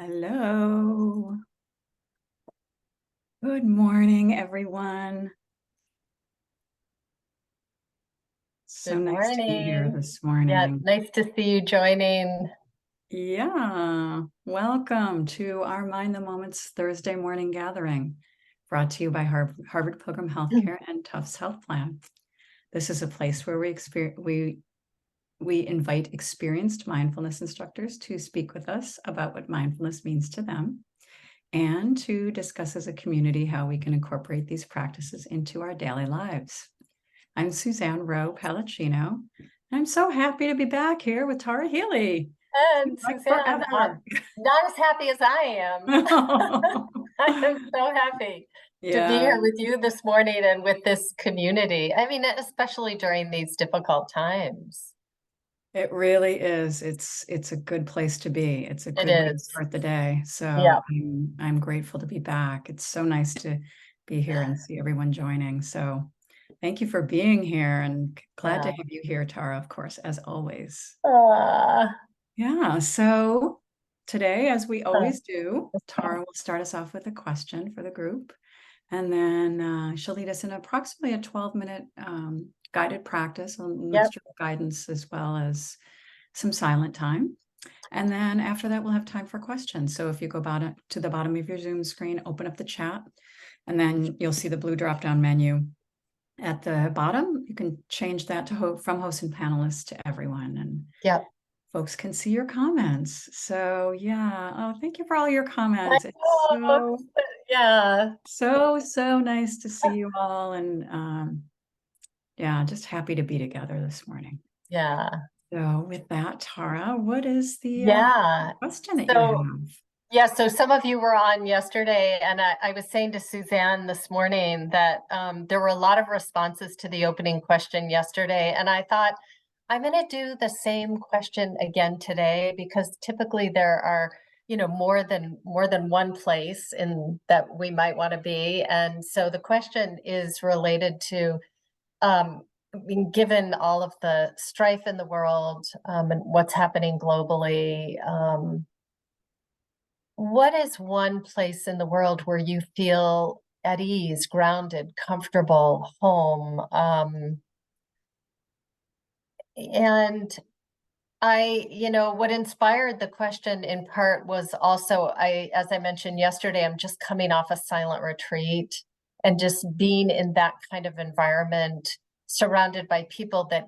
Hello. Good morning, everyone. So Good nice to be here morning. this Yeah, morning. nice to see you joining. Yeah, welcome to our Mind the Moments Thursday morning gathering, brought to you by Harvard Pilgrim Healthcare and Tufts Health Plan. This is a place where we invite experienced mindfulness instructors to speak with us about what mindfulness means to them and to discuss as a community how we can incorporate these practices into our daily lives. I'm Suzanne Rowe Palacino. I'm so happy to be back here with Tara Healey. And Like Suzanne, forever. not as happy as I am. I am so happy to be Yeah, here with you this morning and with this community. I mean, especially during these difficult times. it really is. It's a good place to be. It's a It good way to is. start the day. So Yeah. I'm grateful to be back. It's so nice to be here and see everyone joining. So thank you for being here and glad to Yeah. have you here, Tara, of course, as always. Uh, Yeah, so today, as we always do, Tara will start us off with a question for the group, and then she'll lead us in approximately a 12-minute guided practice, a yep. mixture of guidance as well as some silent time. And then after that, we'll have time for questions. So if you go to the bottom of your Zoom screen, open up the chat, and then you'll see the blue drop-down menu at the bottom. You can change that to from host and panelists to everyone. And Yep. folks can see your comments. So yeah, oh, thank you for all your I comments. It's know. Yeah. so nice to see you all, and yeah, just happy to be together this morning. Yeah. So with that, Tara, what is the Yeah. question that you So have? yeah, so some of you were on yesterday, and I was saying to Suzanne this morning that there were a lot of responses to the opening question yesterday, and I thought I'm going to do the same question again today because typically there are, more than one place in that we might want to be, and so the question is related to being given all of the strife in the world and what's happening globally. What is one place in the world where you feel at ease, grounded, comfortable, home? And what inspired the question in part was also, as I mentioned yesterday, I'm just coming off a silent retreat and just being in that kind of environment, surrounded by people that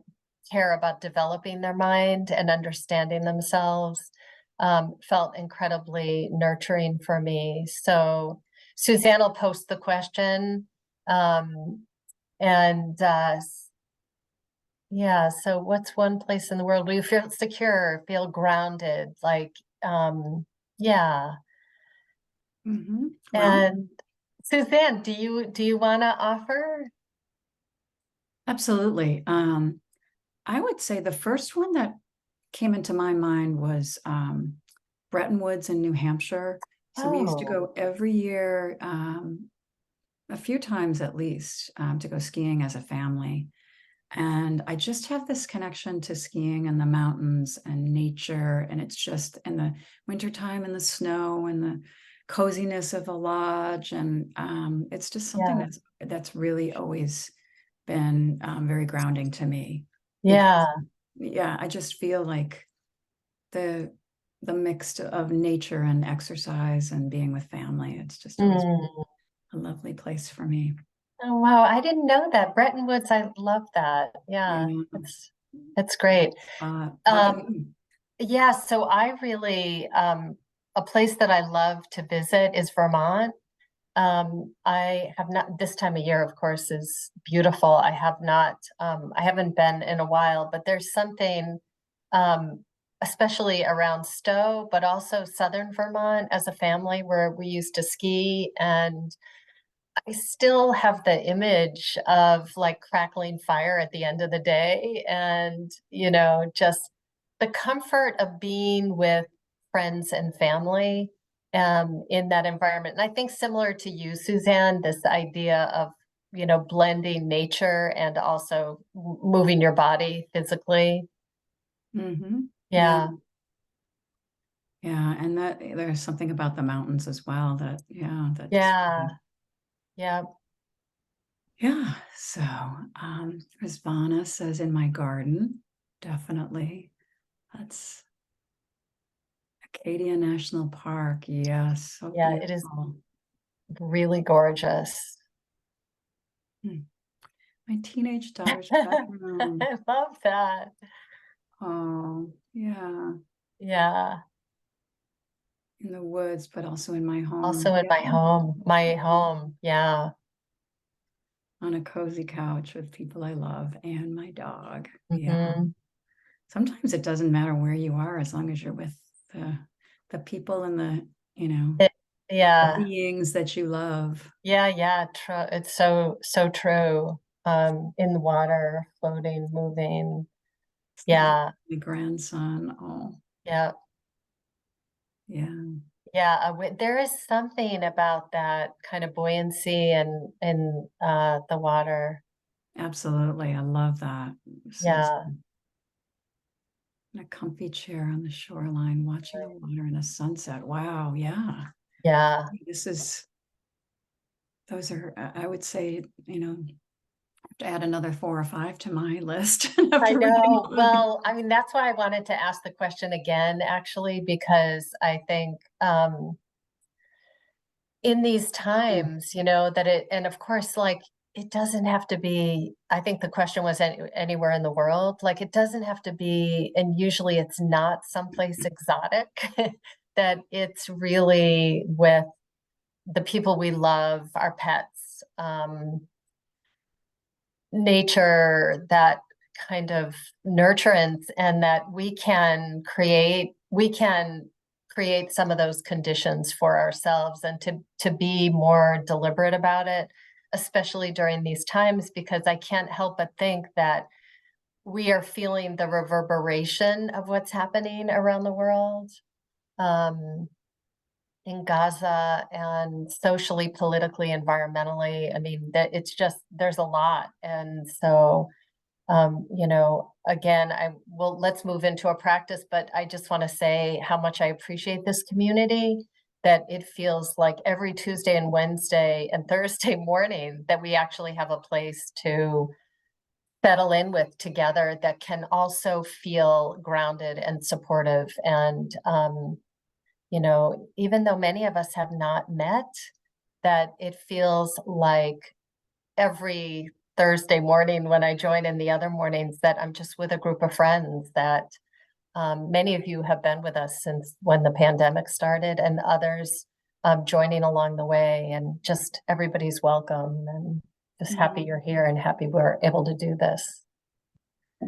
care about developing their mind and understanding themselves, felt incredibly nurturing for me. So Suzanne will post the question. And yeah, so what's one place in the world where you feel secure, feel grounded, yeah. Well, And Suzanne, do you want to offer? absolutely. I would say the first one that came into my mind was Bretton Woods in New Hampshire. So we used to Oh, go every year, a few times at least, to go skiing as a family. And I just have this connection to skiing in the mountains and nature. And it's just in the wintertime in the snow and the coziness of a lodge. And it's just something yeah, that's really always been very grounding to me yeah. because yeah, I just feel like the the mix of nature and exercise and being with family. It's just always Mm. a lovely place for me. Oh, wow, I didn't know that. Bretton Woods, I love that. Yeah, Yeah. it's great. How about Um, you? yeah, so I really a place that I love to visit is Vermont. I have not, this time of year, of course, is beautiful. I haven't been in a while, but there's something, um, especially around Stowe, but also southern Vermont as a family where we used to ski. And I still have the image of like crackling fire at the end of the day and, just the comfort of being with friends and family in that environment. And I think similar to you, Suzanne, this idea of, blending nature and also moving your body physically. Mm-hmm. Yeah. Yeah. Yeah, and that there's something about the mountains as well that, yeah, that just Yeah, really, yeah, yeah. So, Rizvana says in my garden, definitely. That's Acadia National Park. Yes, so yeah, it is beautiful. really gorgeous. Hmm. My teenage daughter's bedroom. I love that. Oh, yeah, Yeah. in the woods, but also in my home. Also in Yeah, my home. Yeah. on a cozy couch with people I love and my dog. Yeah. Hmm. Sometimes it doesn't matter where you are as long as you're with the people and the, you know, It, the yeah. beings that you love. Yeah, yeah, true. It's so true. In the water, floating, moving. Thinking Yeah, of my grandson. Oh, yeah, yeah, yeah. There is something about that kind of buoyancy and in the water. absolutely. I love that. Yeah, Susan. In a comfy chair on the shoreline, watching the water and a sunset. Wow, yeah. yeah. This is, those are, I would say, to add another 4 or 5 to my list I after reading know. all of these. Well, I mean, that's why I wanted to ask the question again, actually, because I think in these Mm, times, that and of course, like it doesn't have to be, I think the question was anywhere in the world, like it doesn't have to be, and usually it's not someplace exotic, that it's really with the people we love, our pets, nature, that kind of nurturance, and that we can create some of those conditions for ourselves, and to be more deliberate about it, especially during these times, because I can't help but think that we are feeling the reverberation of what's happening around the world, um, in Gaza, and socially, politically, environmentally. I mean, that it's just there's a lot. And so again, let's move into a practice, but I just want to say how much I appreciate this community, that it feels like every Tuesday and Wednesday and Thursday morning that we actually have a place to settle in with together, that can also feel grounded and supportive. And, even though many of us have not met, that it feels like every Thursday morning when I join, in the other mornings, that I'm just with a group of friends that, many of you have been with us since when the pandemic started, and others joining along the way, and just everybody's welcome, and just happy mm, you're here and happy we're able to do this.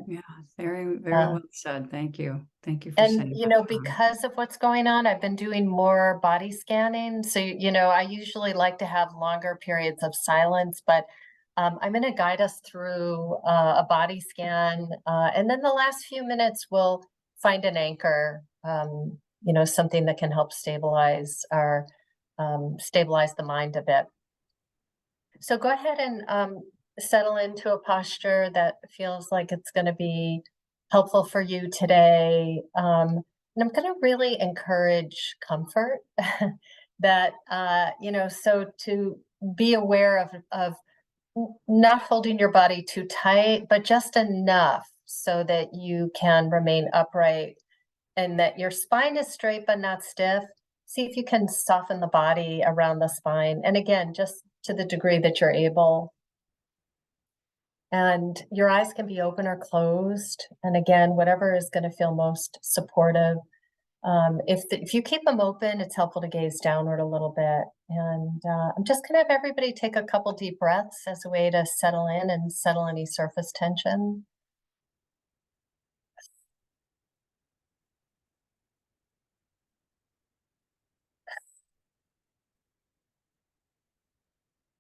yeah, very, very Uh, well said. Thank you. Thank you for And, saying that, Tom. because of what's going on, I've been doing more body scanning. So, I usually like to have longer periods of silence, but I'm going to guide us through a body scan. And then the last few minutes, we'll find an anchor, something that can help stabilize the mind a bit. So go ahead and settle into a posture that feels like it's going to be helpful for you today. And I'm going to really encourage comfort, that, so to be aware of not holding your body too tight, but just enough so that you can remain upright, and that your spine is straight but not stiff. See if you can soften the body around the spine. And again, just to the degree that you're able. And your eyes can be open or closed. And again, whatever is going to feel most supportive. If you keep them open, it's helpful to gaze downward a little bit. And I'm just going to have everybody take a couple deep breaths as a way to settle in and settle any surface tension.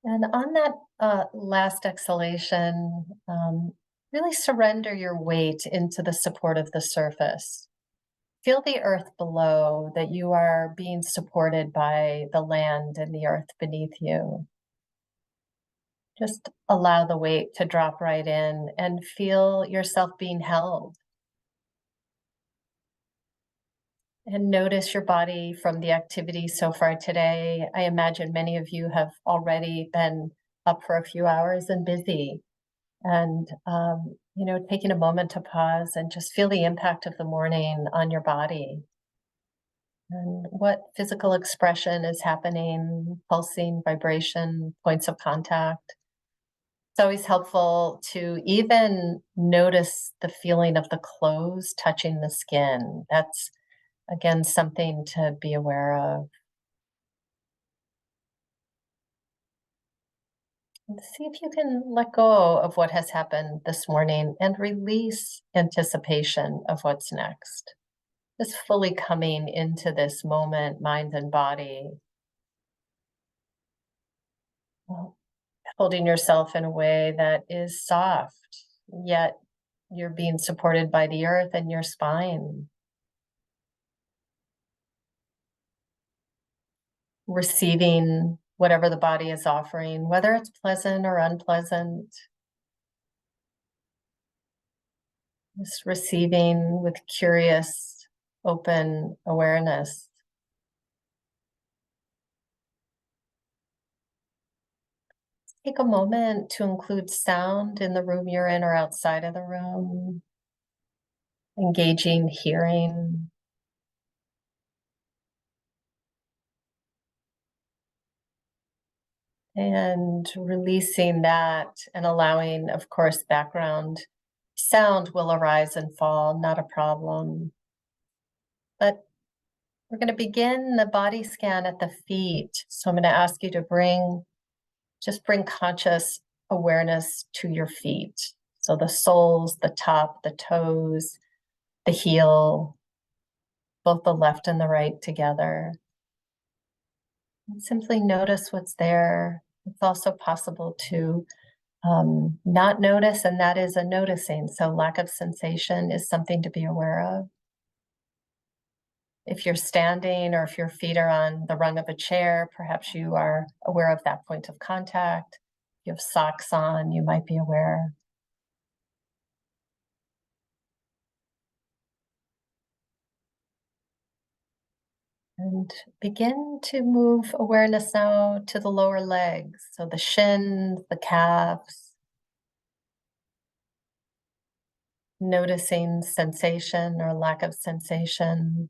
And on that last exhalation, really surrender your weight into the support of the surface. Feel the earth below, that you are being supported by the land and the earth beneath you. Just allow the weight to drop right in and feel yourself being held. And notice your body from the activity so far today. I imagine many of you have already been up for a few hours and busy. And, taking a moment to pause and just feel the impact of the morning on your body and what physical expression is happening, pulsing, vibration, points of contact. It's always helpful to even notice the feeling of the clothes touching the skin. That's, again, something to be aware of. And see if you can let go of what has happened this morning and release anticipation of what's next. Just fully coming into this moment, mind and body. Well, holding yourself in a way that is soft, yet you're being supported by the earth and your spine. Receiving whatever the body is offering, whether it's pleasant or unpleasant. Just receiving with curious, open awareness. Take a moment to include sound in the room you're in or outside of the room. Engaging hearing. And releasing that and allowing, of course, background sound will arise and fall, not a problem. But we're going to begin the body scan at the feet. So I'm going to ask you to bring conscious awareness to your feet. So the soles, the top, the toes, the heel, both the left and the right together. And simply notice what's there. It's also possible to not notice, and that is a noticing. So lack of sensation is something to be aware of. If you're standing or if your feet are on the rung of a chair, perhaps you are aware of that point of contact. If you have socks on, you might be aware. And begin to move awareness now to the lower legs. So the shins, the calves, noticing sensation or lack of sensation.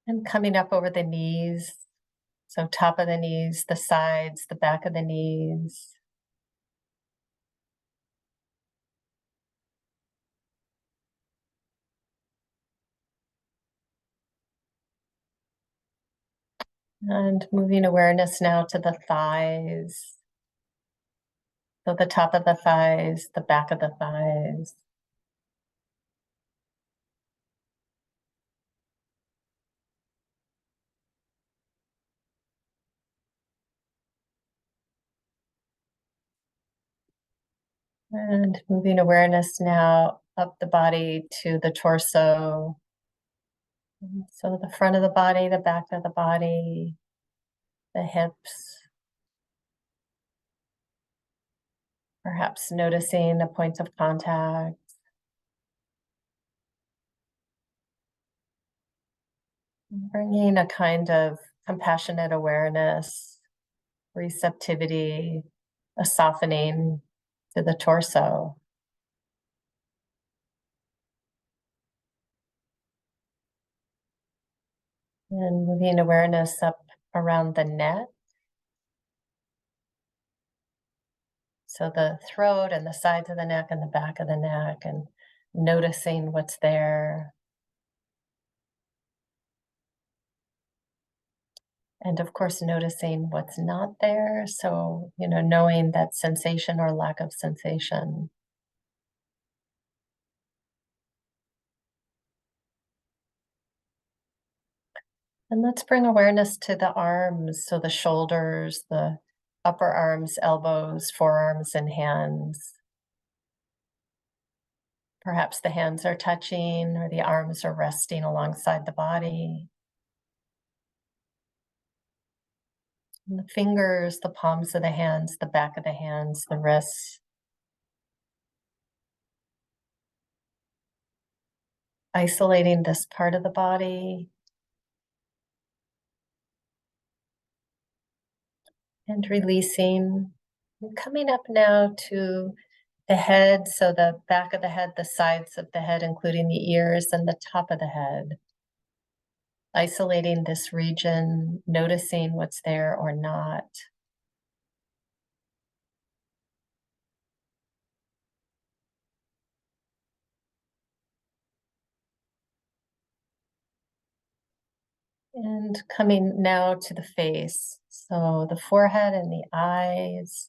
And coming up over the knees. So top of the knees, the sides, the back of the knees. And moving awareness now to the thighs. So the top of the thighs, the back of the thighs. And moving awareness now up the body to the torso. So the front of the body, the back of the body, the hips. Perhaps noticing a point of contact. Bringing a kind of compassionate awareness, receptivity, a softening to the torso. And moving awareness up around the neck. So the throat and the sides of the neck and the back of the neck, and noticing what's there. And of course, noticing what's not there. So, knowing that sensation or lack of sensation. And let's bring awareness to the arms. So the shoulders, the upper arms, elbows, forearms, and hands. Perhaps the hands are touching or the arms are resting alongside the body. And the fingers, the palms of the hands, the back of the hands, the wrists. Isolating this part of the body. And releasing. And coming up now to the head, so the back of the head, the sides of the head, including the ears and the top of the head. Isolating this region, noticing what's there or not. And coming now to the face. So the forehead and the eyes,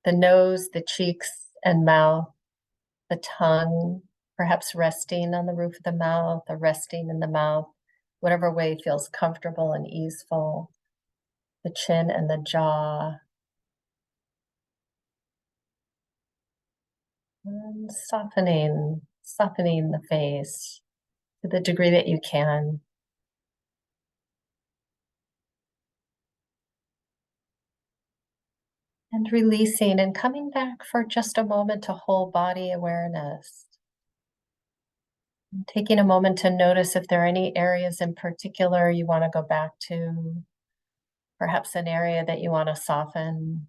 the nose, the cheeks and mouth, the tongue, perhaps resting on the roof of the mouth or resting in the mouth, whatever way feels comfortable and easeful. The chin and the jaw. And softening the face to the degree that you can. And releasing and coming back for just a moment to whole body awareness. And taking a moment to notice if there are any areas in particular you want to go back to, perhaps an area that you want to soften.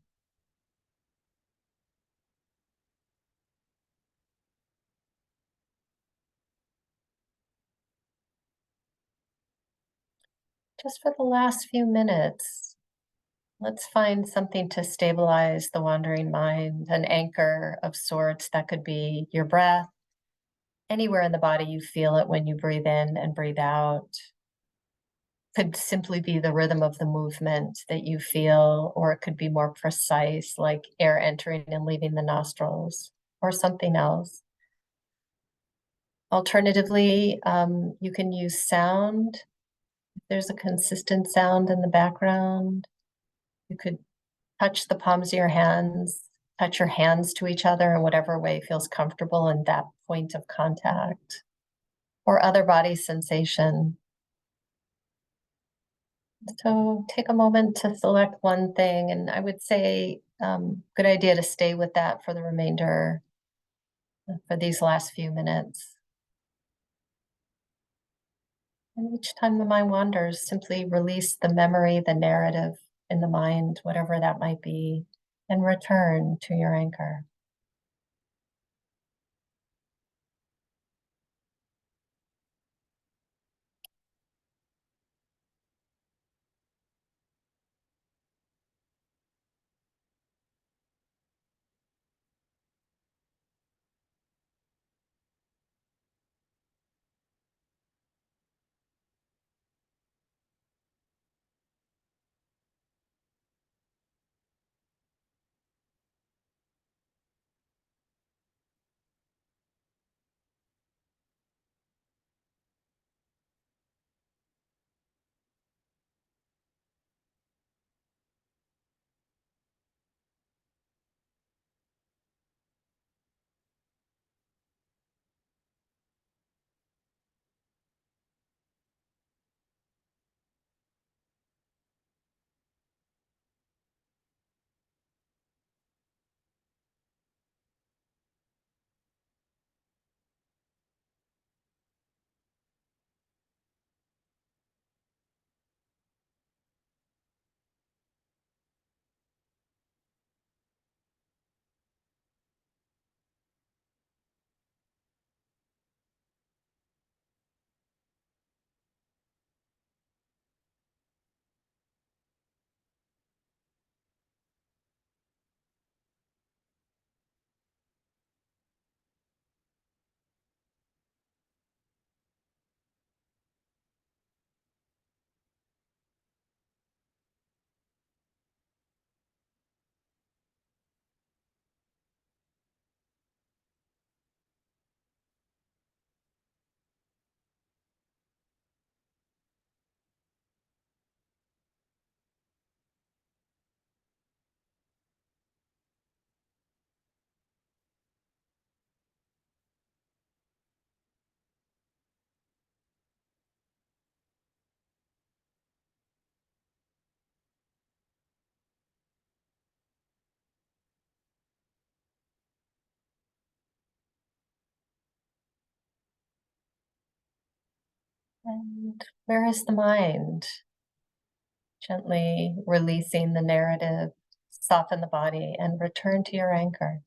Just for the last few minutes, let's find something to stabilize the wandering mind, an anchor of sorts that could be your breath. Anywhere in the body you feel it when you breathe in and breathe out. Could simply be the rhythm of the movement that you feel, or it could be more precise, like air entering and leaving the nostrils, or something else. Alternatively, you can use sound. If there's a consistent sound in the background, you could touch the palms of your hands, touch your hands to each other in whatever way feels comfortable in that point of contact, or other body sensation. So take a moment to select one thing, and I would say good idea to stay with that for the remainder, for these last few minutes. And each time the mind wanders, simply release the memory, the narrative in the mind, whatever that might be, and return to your anchor. And where is the mind? Gently releasing the narrative, soften the body, and return to your anchor.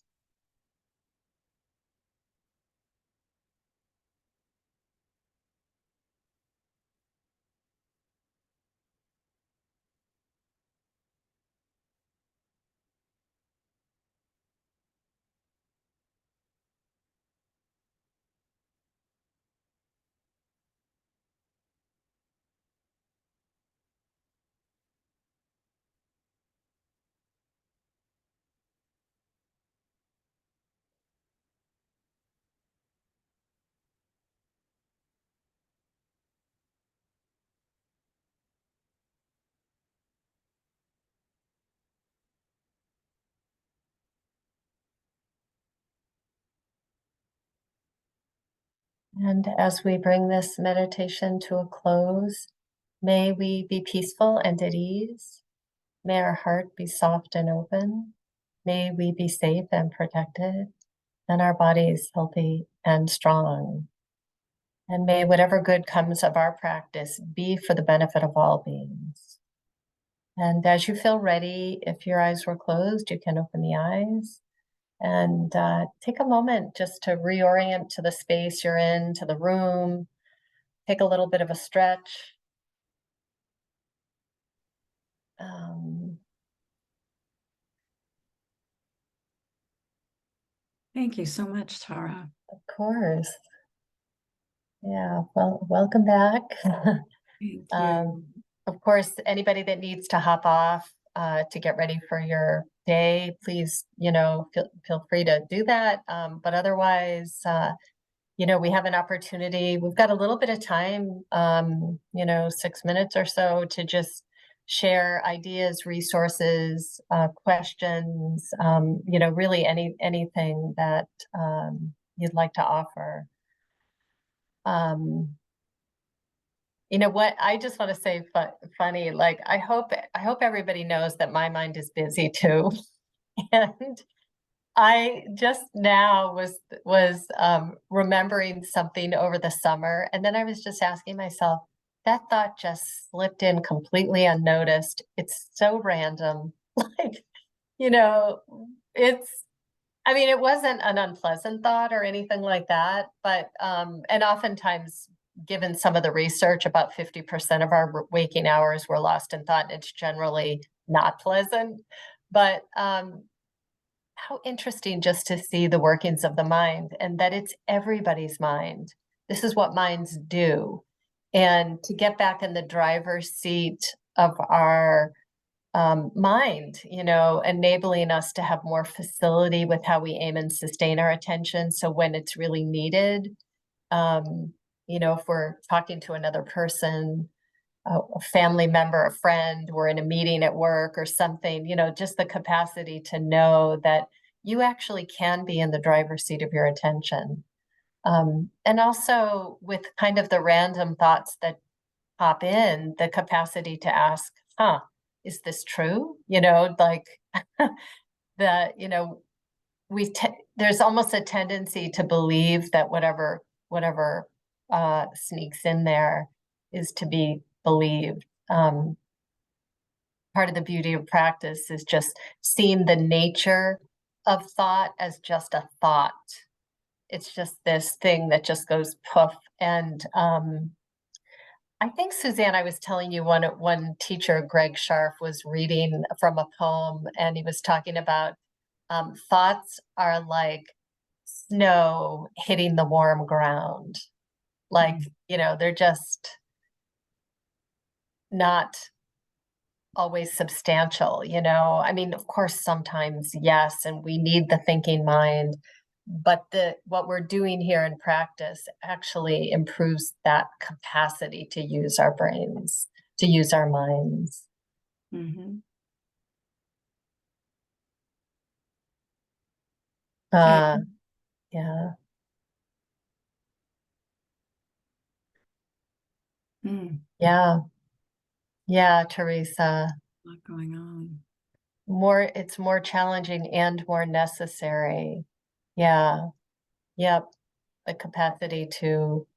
And as we bring this meditation to a close, may we be peaceful and at ease. May our heart be soft and open. May we be safe and protected, and our bodies healthy and strong. And may whatever good comes of our practice be for the benefit of all beings. And as you feel ready, if your eyes were closed, you can open the eyes and take a moment just to reorient to the space you're in, to the room. Take a little bit of a stretch. Um, Thank you so much, Tara. of course. Yeah, well, welcome back. Thank Um, you. of course, anybody that needs to hop off to get ready for your day, please, feel free to do that. But otherwise, we have an opportunity. We've got a little bit of time, 6 minutes or so to just share ideas, resources, questions, really anything that you'd like to offer. Um, you know what? I just want to say funny, like I hope everybody knows that my mind is busy too. And I just now was remembering something over the summer, and then I was just asking myself, that thought just slipped in completely unnoticed. It's so random. Like, you know, it's I mean, it wasn't an unpleasant thought or anything like that, but and oftentimes, given some of the research, about 50% of our waking hours were lost in thought, and it's generally not pleasant. But how interesting just to see the workings of the mind and that it's everybody's mind. This is what minds do. And to get back in the driver's seat of our mind, enabling us to have more facility with how we aim and sustain our attention. So when it's really needed, if we're talking to another person, a family member, a friend, we're in a meeting at work or something, just the capacity to know that you actually can be in the driver's seat of your attention. And also with kind of the random thoughts that pop in, the capacity to ask, is this true? Like that, there's almost a tendency to believe that whatever sneaks in there is to be believed. Part of the beauty of practice is just seeing the nature of thought as just a thought. It's just this thing that just goes poof. And I think, Suzanne, I was telling you one teacher, Greg Scharf, was reading from a poem, and he was talking about thoughts are like snow hitting the warm ground. Like, they're just not always substantial, I mean, of course, sometimes, yes, and we need the thinking mind, but what we're doing here in practice actually improves that capacity to use our brains, to use our minds. Mm-hmm. Uh, yeah. Mm, Yeah. Yeah, Teresa. a lot going on. It's more challenging and more necessary. Yeah. Yep. The capacity to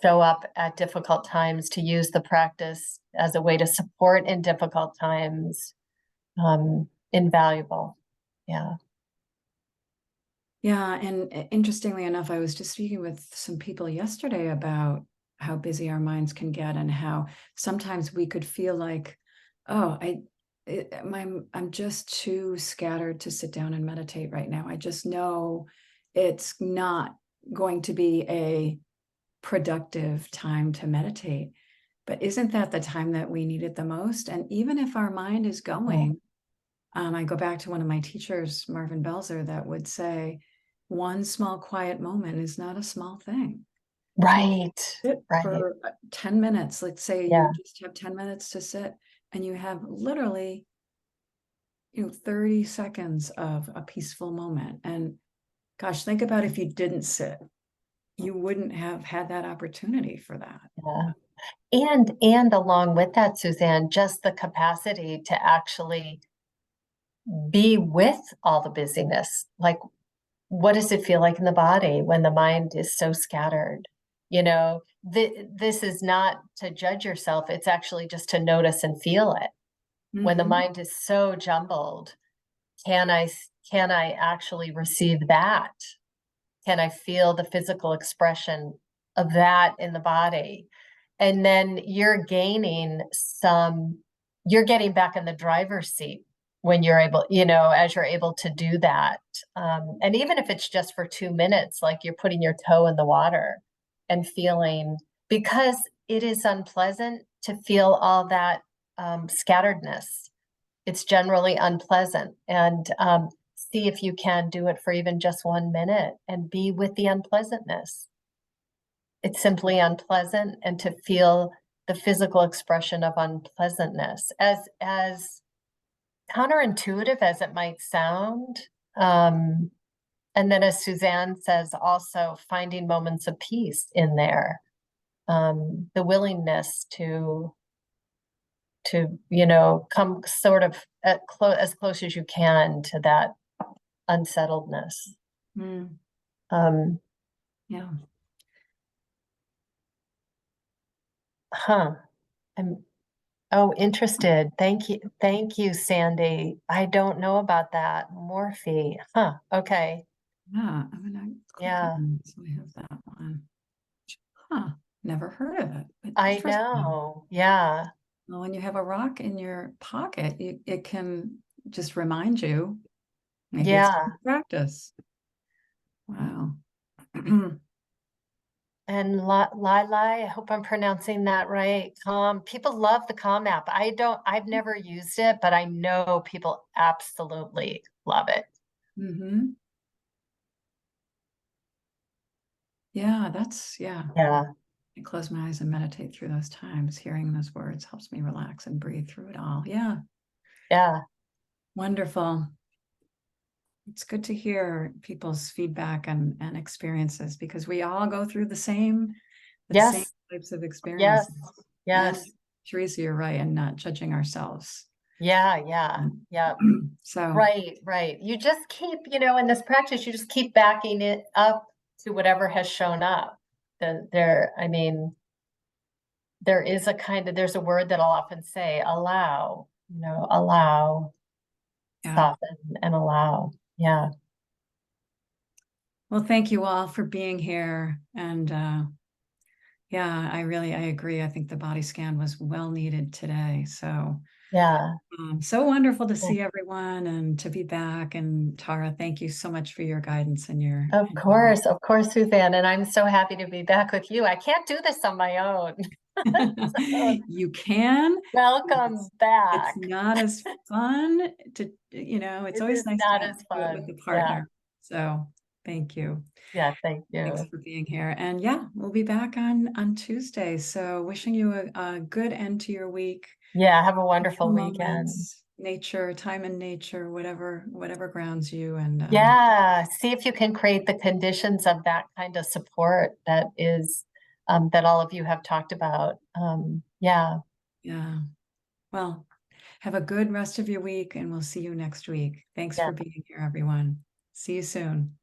show up at difficult times, to use the practice as a way to support in difficult times. Invaluable. Yeah. Yeah, and interestingly enough, I was just speaking with some people yesterday about how busy our minds can get and how sometimes we could feel like, oh, I'm just too scattered to sit down and meditate right now. I just know it's not going to be a productive time to meditate. But isn't that the time that we need it the most? And even if our mind is going, I go back to one of my teachers, Marvin Belzer, that would say, one small quiet moment is not a small thing. If you Right. sit Right. for 10 minutes, let's say Yeah. you just have 10 minutes to sit and you have literally, 30 seconds of a peaceful moment. And gosh, think about if you didn't sit, you wouldn't have had that opportunity for that. Yeah. And along with that, Suzanne, just the capacity to actually be with all the busyness. Like, what does it feel like in the body when the mind is so scattered? This is not to judge yourself. It's actually just to notice and feel it. When the Mhm. mind is so jumbled, can I actually receive that? Can I feel the physical expression of that in the body? And then you're getting back in the driver's seat when you're able, as you're able to do that. And even if it's just for 2 minutes, like you're putting your toe in the water and feeling, because it is unpleasant to feel all that scatteredness. It's generally unpleasant. And see if you can do it for even just 1 minute and be with the unpleasantness. It's simply unpleasant, and to feel the physical expression of unpleasantness, as counterintuitive as it might sound. And then, as Suzanne says, also finding moments of peace in there, the willingness to come sort of as close as you can to that unsettledness. Mm, Um, yeah. huh. I'm interested. Thank you, Sandy. I don't know about that. Morphe. Huh. Okay. Yeah. I'm gonna click Yeah. on it so I have that one. Huh. Never heard of it, but I interesting. know. Yeah. Well, when you have a rock in your pocket, it can just remind you, maybe it's Yeah. time to practice. Wow. And Lila, I hope I'm pronouncing that right. People love the Calm app. I've never used it, but I know people absolutely love it. Hmm. Yeah, yeah. Yeah. I close my eyes and meditate through those times. Hearing those words helps me relax and breathe through it all. Yeah, Yeah. wonderful. It's good to hear people's feedback and experiences because we all go through the same Yes. types of Yes. experiences. And Yes. Teresa, you're right, and not judging ourselves. Yeah. Yeah. Yeah. So Right, right. You just keep, in this practice, you just keep backing it up to whatever has shown up. I mean, there's a word that I'll often say, allow, allow, yeah. soften and allow. Yeah. Well, thank you all for being here. And yeah, I agree. I think the body scan was well needed today. So Yeah. so wonderful to see everyone and to be back. And Tara, thank you so much for your guidance and your Of course, Suzanne. And I'm so happy to be back with you. I can't do this on my own. So, you can. welcome It's back. not as fun to, it's It always is nice not to as do it with fun. a Yeah. partner. So thank you. Yeah. Thank Thanks you. for being here. And yeah, we'll be back on Tuesday. So wishing you a good end to your week. Yeah. Have a Few wonderful weekend. moments, nature, time in nature, whatever grounds you. And Yeah, see if you can create the conditions of that kind of support that all of you have talked about. Yeah, yeah, well, have a good rest of your week and we'll see you next week. Thanks yeah. for being here, everyone. See you soon.